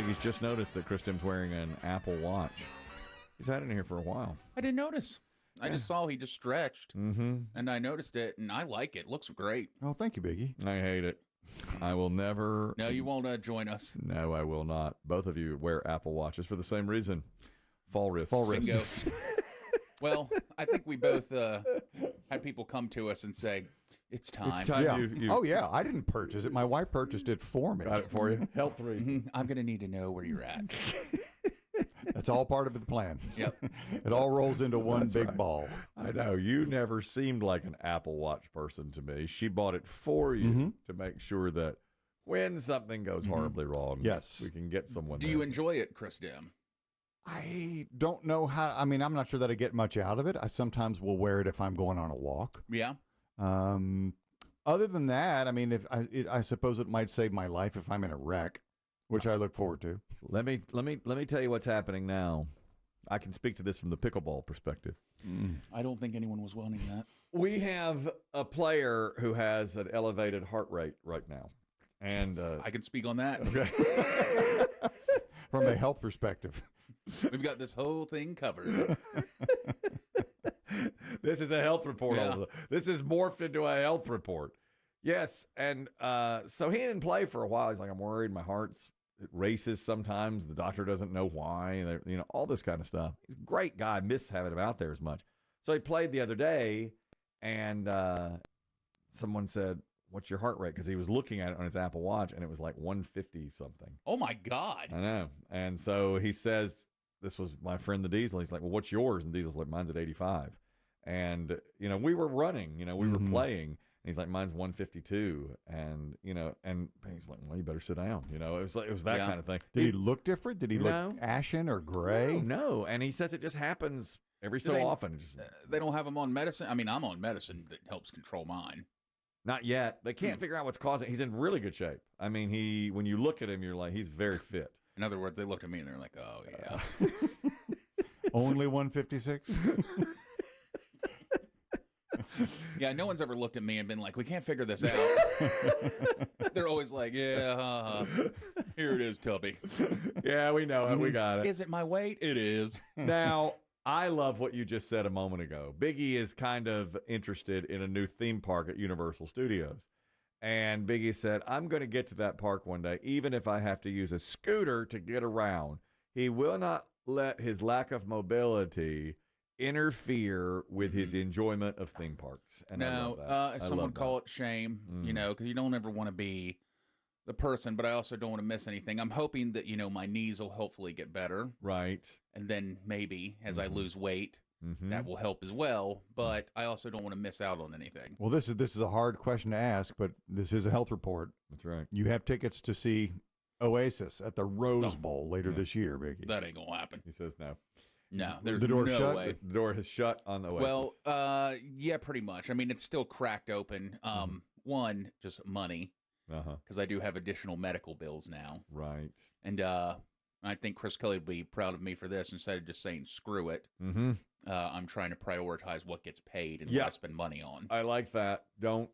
Biggie's just noticed that Chris Demm's wearing an Apple Watch. He's had it in here for a while. I didn't notice. I just saw he just stretched, and I noticed it, and I like it. Looks great. Oh, thank you, Biggie. I hate it. I will never. No, you won't join us. No, I will not. Both of you wear Apple Watches for the same reason. Fall risks. Bingo. Well, I think we both had people come to us and say, it's time. It's time. Yeah. Oh, yeah. I didn't purchase it. My wife purchased it for me. Got it for you. Health reasons. I'm going to need to know where you're at. That's all part of the plan. Yep. It all rolls into one big ball. I know. You never seemed like an Apple Watch person to me. She bought it for you to make sure that when something goes horribly wrong, yes, we can get someone. Do you enjoy it, Chris Demm? I don't know how. I mean, I'm not sure that I get much out of it. I sometimes will wear it if I'm going on a walk. Yeah. Other than that, I mean, I suppose it might save my life if I'm in a wreck, which I look forward to. Let me tell you what's happening now. I can speak to this from the pickleball perspective. I don't think anyone was wanting that. We have a player who has an elevated heart rate right now, and I can speak on that. Okay. From a health perspective, we've got this whole thing covered. This is a health report. Yeah. This is morphed into a health report. Yes, and so he didn't play for a while. He's like, I'm worried. My it races sometimes. The doctor doesn't know why. All this kind of stuff. He's a great guy. Miss having him out there as much. So he played the other day, and someone said, what's your heart rate? Because he was looking at it on his Apple Watch, and it was like 150 something. Oh, my God. I know. And so he says, this was my friend the Diesel. He's like, well, what's yours? And Diesel's like, mine's at 85. And, we were running, we were playing. And he's like, mine's 152. And, and he's like, well, you better sit down. It was that kind of thing. Did he look different? Did he look ashen or gray? No. And he says it just happens every so often. They don't have him on medicine. I mean, I'm on medicine that helps control mine. Not yet. They can't figure out what's causing it. He's in really good shape. I mean, when you look at him, you're like, he's very fit. In other words, they looked at me and they're like, oh, yeah. Only 156? Yeah, no one's ever looked at me and been like, we can't figure this out. They're always like, yeah, here it is, Tubby. Yeah, we know it. We got it. Is it my weight? It is. Now, I love what you just said a moment ago. Biggie is kind of interested in a new theme park at Universal Studios. And Biggie said, I'm going to get to that park one day, even if I have to use a scooter to get around. He will not let his lack of mobility interfere with his enjoyment of theme parks. And some would call it shame, because you don't ever want to be the person, but I also don't want to miss anything. I'm hoping that, my knees will hopefully get better. Right. And then maybe as I lose weight, that will help as well. But I also don't want to miss out on anything. Well, this is a hard question to ask, but this is a health report. That's right. You have tickets to see Oasis at the Rose Bowl later this year, Biggie. That ain't going to happen. He says no. No, there's the door no shut? way. The door has shut on the Oasis. Well, yeah, pretty much. I mean, it's still cracked open. One, just money, because I do have additional medical bills now. Right. And I think Chris Kelly would be proud of me for this. Instead of just saying, screw it, I'm trying to prioritize what gets paid and what I spend money on. I like that. Don't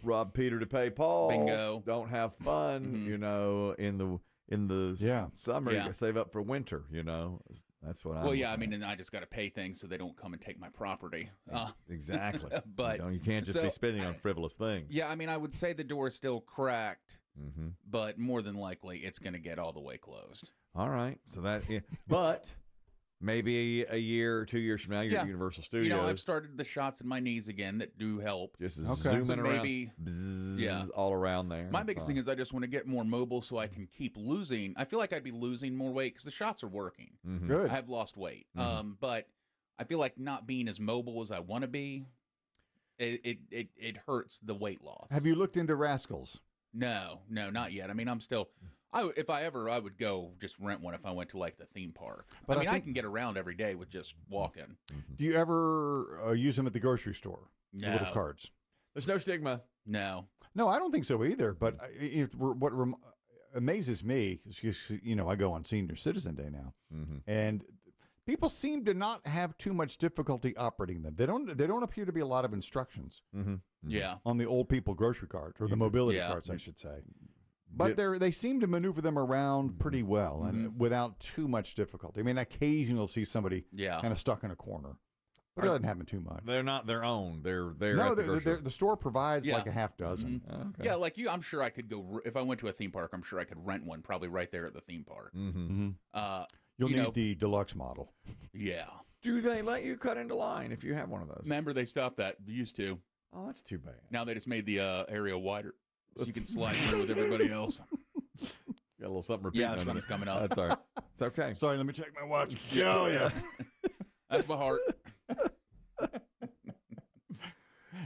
rob Peter to pay Paul. Bingo. Don't have fun, in the summer. You gotta save up for winter, That's what I mean, and I just got to pay things so they don't come and take my property. Exactly. But you can't just be spending on frivolous things. Yeah, I mean, I would say the door is still cracked, but more than likely it's going to get all the way closed. All right. So but maybe a year or 2 years from now, you're at Universal Studios. I've started the shots in my knees again that do help. Just zooming so around, maybe, all around there. My biggest thing is I just want to get more mobile so I can keep losing. I feel like I'd be losing more weight because the shots are working. Good. I have lost weight. But I feel like not being as mobile as I want to be, it hurts the weight loss. Have you looked into Rascals? No, not yet. I mean, I'm still... I would go just rent one if I went to like the theme park. But I can get around every day with just walking. Do you ever use them at the grocery store? No. The little cards. There's no stigma. No, I don't think so either. But what amazes me is, I go on Senior Citizen Day now, and people seem to not have too much difficulty operating them. They don't appear to be a lot of instructions. Yeah, on the old people grocery cart or the mobility carts, I should say. But they seem to maneuver them around pretty well and without too much difficulty. I mean, occasionally you'll see somebody kind of stuck in a corner. But it doesn't happen too much. They're not their own. They're the store provides like a half dozen. Okay. Yeah, like you, I'm sure I could go, if I went to a theme park, I'm sure I could rent one probably right there at the theme park. You'll need the deluxe model. Yeah. Do they let you cut into line if you have one of those? Remember, they stopped that. They used to. Oh, that's too bad. Now they just made the area wider so you can slide through with everybody else. Got a little something repeating. Yeah, something's coming up. That's all right. It's okay. Sorry, let me check my watch. Oh, yeah. That's my heart.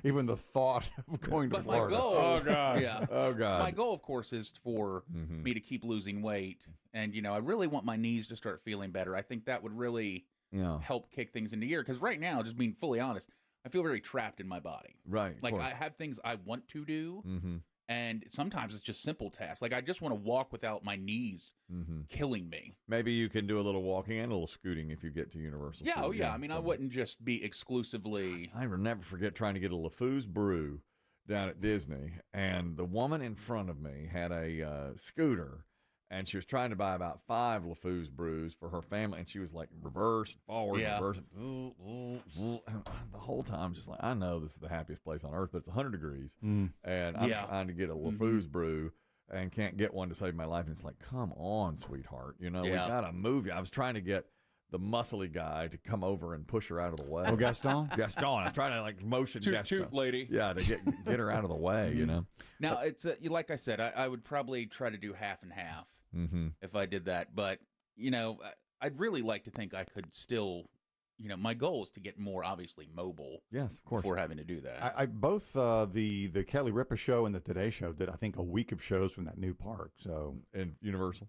Even the thought of going to Florida. My goal, oh God, yeah, oh God. My goal, of course, is for me to keep losing weight, and I really want my knees to start feeling better. I think that would really help kick things into gear. Because right now, just being fully honest, I feel very trapped in my body. Right, like I have things I want to do, and sometimes it's just simple tasks. Like I just want to walk without my knees killing me. Maybe you can do a little walking and a little scooting if you get to Universal. Yeah, I mean, I wouldn't just be exclusively. I will never forget trying to get a LeFou's brew down at Disney, and the woman in front of me had a scooter, and she was trying to buy about 5 LeFou's brews for her family, and she was like reverse, forward, reverse, and the whole time just like, I know this is the happiest place on earth, but it's 100 degrees, and I'm trying to get a LeFou's brew and can't get one to save my life, and it's like, come on, sweetheart, we gotta move you. I was trying to get the muscly guy to come over and push her out of the way. Oh, Gaston? Gaston. I was trying to like motion Gaston. Toot, lady. Yeah, to get her out of the way, Now, it's like I said, I would probably try to do half and half if I did that. But, I'd really like to think I could still, my goal is to get more, obviously, mobile. Yes, of course. Before having to do that. I both the Kelly Ripa show and the Today Show did, I think, a week of shows from that new park. So in Universal.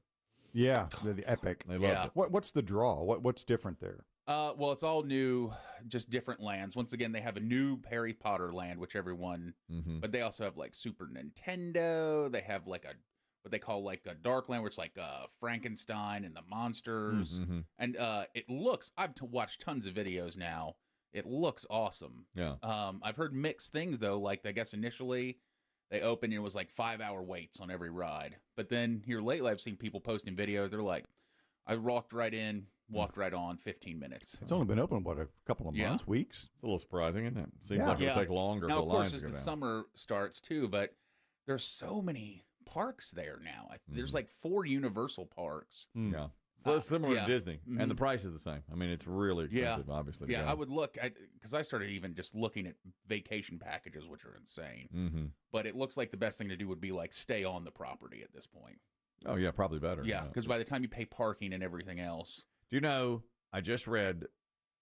Yeah, the Epic. They loved it. What's the draw? What's different there? Well, it's all new, just different lands. Once again, they have a new Harry Potter land, which everyone, but they also have like Super Nintendo. They have like what they call like a dark land, where it's like Frankenstein and the monsters. And it looks, I've watched tons of videos now. It looks awesome. Yeah. I've heard mixed things though. Like I guess initially they opened and it was like 5-hour waits on every ride. But then here lately I've seen people posting videos. They're like, I walked right in, walked right on, 15 minutes. It's only been open, what, a couple of months, weeks? It's a little surprising, isn't it? Seems like it'll take longer now, for the of lines course, to as go the down. summer starts too, but there's so many parks there now. There's like 4 Universal parks. Yeah. So it's similar to Disney, and the price is the same. I mean, it's really expensive, obviously. Yeah, I would look at, because I started even just looking at vacation packages, which are insane. But it looks like the best thing to do would be like stay on the property at this point. Oh, yeah, probably better. Yeah, because by the time you pay parking and everything else. Do you know, I just read,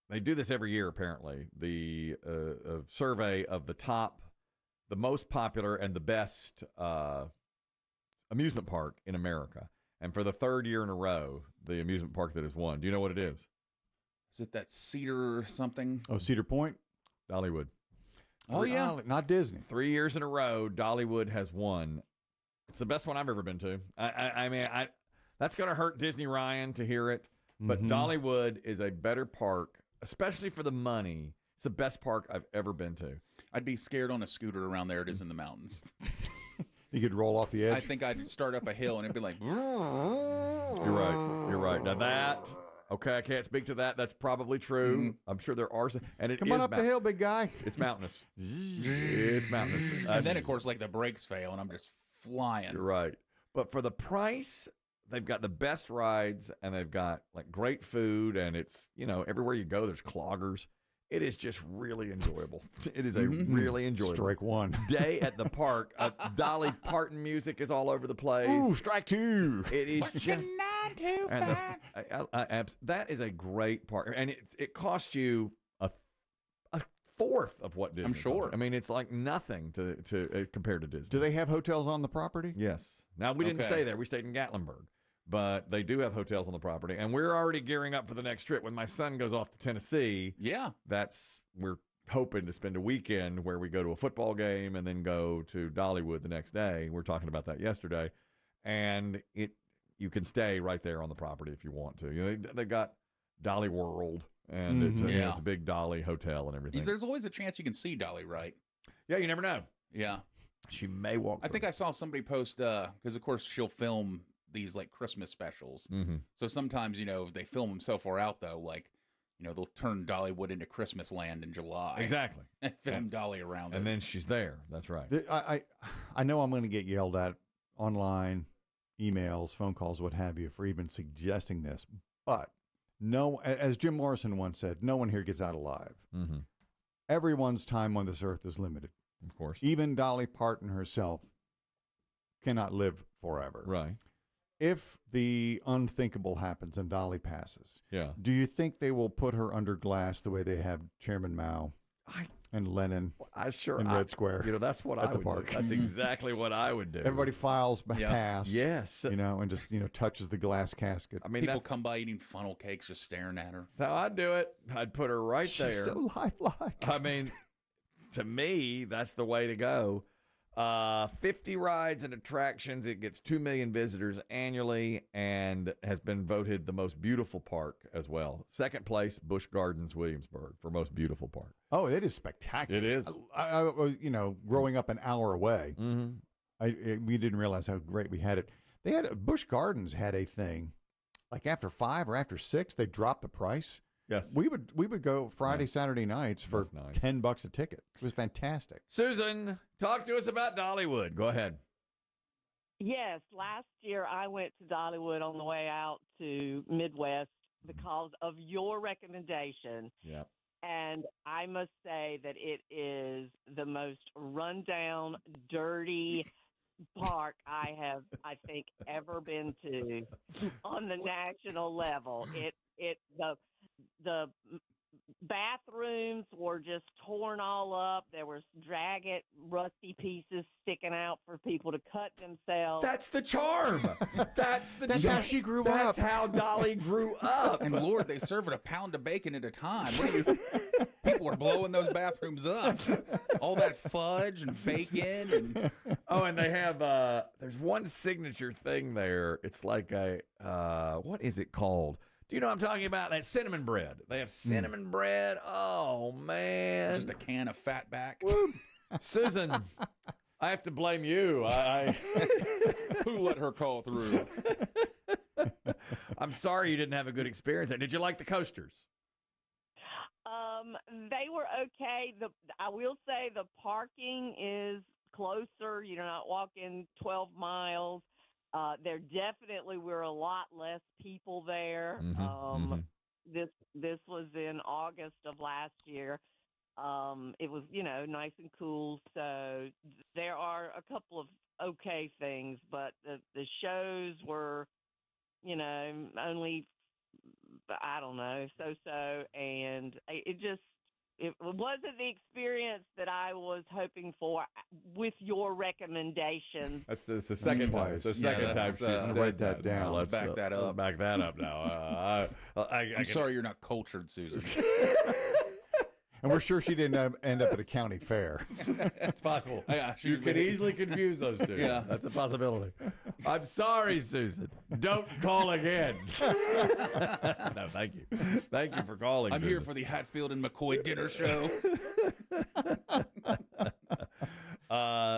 they do this every year apparently, the survey of the most popular and the best amusement park in America. And for the 3rd year in a row, the amusement park that has won. Do you know what it is? Is it that Cedar something? Oh, Cedar Point? Dollywood. Oh, yeah. Not Disney. 3 years in a row, Dollywood has won. It's the best one I've ever been to. I mean, that's going to hurt Disney Ryan to hear it, but Dollywood is a better park, especially for the money. It's the best park I've ever been to. I'd be scared on a scooter around there. It is in the mountains. You could roll off the edge. I think I'd start up a hill and it'd be like. You're right. You're right. Now that, okay, I can't speak to that. That's probably true. I'm sure there are some, and it Come on up the hill, big guy. It's mountainous. It's mountainous. And then, of course, like the brakes fail, and I'm just flying. You're right. But for the price, they've got the best rides, and they've got like great food, and it's, everywhere you go, there's cloggers. It is just really enjoyable. It is a really enjoyable. Strike one. Day at the park. Dolly Parton music is all over the place. Ooh, strike 2. It is just. And that is a great park. And it costs you a fourth of what Disney. I'm sure. Costs. I mean, it's like nothing to compared to Disney. Do they have hotels on the property? Yes. Now, we didn't stay there. We stayed in Gatlinburg. But they do have hotels on the property, and we're already gearing up for the next trip. When my son goes off to Tennessee, we're hoping to spend a weekend where we go to a football game and then go to Dollywood the next day. We were talking about that yesterday, and you can stay right there on the property if you want to. They got Dolly World, and it's a big Dolly hotel and everything. There's always a chance you can see Dolly, right? Yeah, you never know. Yeah. She may walk. I think I saw somebody post because of course she'll film these like Christmas specials. Mm-hmm. So sometimes they film them so far out though, like they'll turn Dollywood into Christmas land in July. Exactly. And film Dolly around it. And then she's there. That's right. I know I'm going to get yelled at online, emails, phone calls, what have you, for even suggesting this. But no, as Jim Morrison once said, no one here gets out alive. Mm-hmm. Everyone's time on this earth is limited. Of course. Even Dolly Parton herself cannot live forever. Right. If the unthinkable happens and Dolly passes, do you think they will put her under glass the way they have Chairman Mao and Lenin in Red Square? That's what I would do. That's exactly what I would do. Everybody files past. Yes. And just, touches the glass casket. I mean, people come by eating funnel cakes just staring at her. That's how I'd do it. I'd put her right there. She's so lifelike. I mean, to me, that's the way to go. 50 rides and attractions. It gets 2 million visitors annually and has been voted the most beautiful park as well. Second place, Busch Gardens, Williamsburg, for most beautiful park. Oh, it is spectacular. It is. I growing up an hour away, we didn't realize how great we had it. They had Busch Gardens had a thing, like after 5 or after 6, they dropped the price. Yes. We would go Friday, Saturday nights for $10 a ticket. It was fantastic. Susan, talk to us about Dollywood. Go ahead. Yes, last year I went to Dollywood on the way out to Midwest because of your recommendation. Yeah. And I must say that it is the most rundown, dirty park I think, ever been to on the national level. The bathrooms were just torn all up. There was jagged, rusty pieces sticking out for people to cut themselves. That's the charm. That's how she grew up. That's how Dolly grew up. And Lord, they serve it a pound of bacon at a time. People were blowing those bathrooms up. All that fudge and bacon and they have there's one signature thing there. It's like what is it called? Do you know what I'm talking about? That cinnamon bread. They have cinnamon bread. Oh, man. Just a can of fatback. Susan, I have to blame you. Who let her call through? I'm sorry you didn't have a good experience. Did you like the coasters? They were okay. I will say the parking is closer. You're not walking 12 miles. There definitely were a lot less people there. This was in August of last year. It was, nice and cool. So there are a couple of okay things, but the shows were, only, I don't know, so, and it wasn't the experience that I was hoping for with your recommendations. That's the second time. It's the second time she's write that down. Let's back that up. Back that up now. I'm sorry you're not cultured, Susan. And we're sure she didn't end up at a county fair. It's possible. Yeah, you could easily confuse those two. Yeah. That's a possibility. I'm sorry, Susan. Don't call again. No, thank you. Thank you for calling, I'm Susan. here for the Hatfield and McCoy dinner show.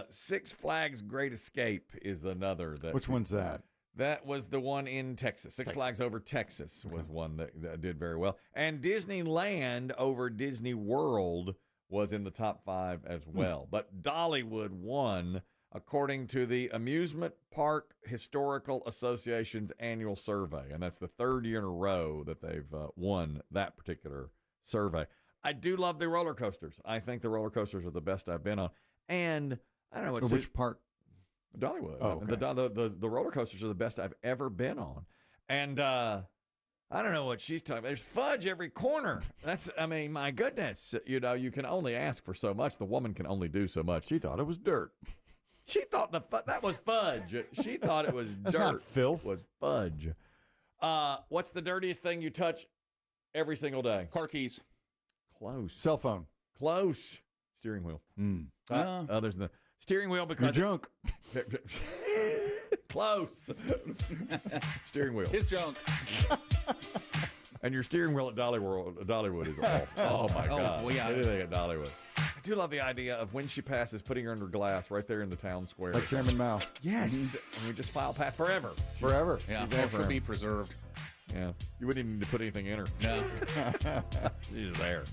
Six Flags Great Escape is another. Which one's that? That was the one in Texas. Six Flags Over Texas was one that did very well. And Disneyland over Disney World was in the top 5 as well. But Dollywood won according to the Amusement Park Historical Association's annual survey. And that's the 3rd year in a row that they've won that particular survey. I do love the roller coasters. I think the roller coasters are the best I've been on. And I don't know which park? Dollywood. Oh, okay. The roller coasters are the best I've ever been on. And I don't know what she's talking about. There's fudge every corner. My goodness. You can only ask for so much. The woman can only do so much. She thought it was dirt. She thought that was fudge. She thought it was That's dirt. not filth. It was fudge. What's the dirtiest thing you touch every single day? Car keys. Close. Cell phone. Close. Steering wheel. There's the steering wheel Your because junk. Close. Steering wheel. His junk. And your steering wheel at Dollywood is awful. Oh my God. Well, yeah. Anything at Dollywood. do love the idea of when she passes, putting her under glass right there in the town square. Like Chairman Mao. Yes. And we just file past forever. Forever. Yeah, She's there she'll forever. be preserved. Yeah. You wouldn't even need to put anything in her. No. She's there.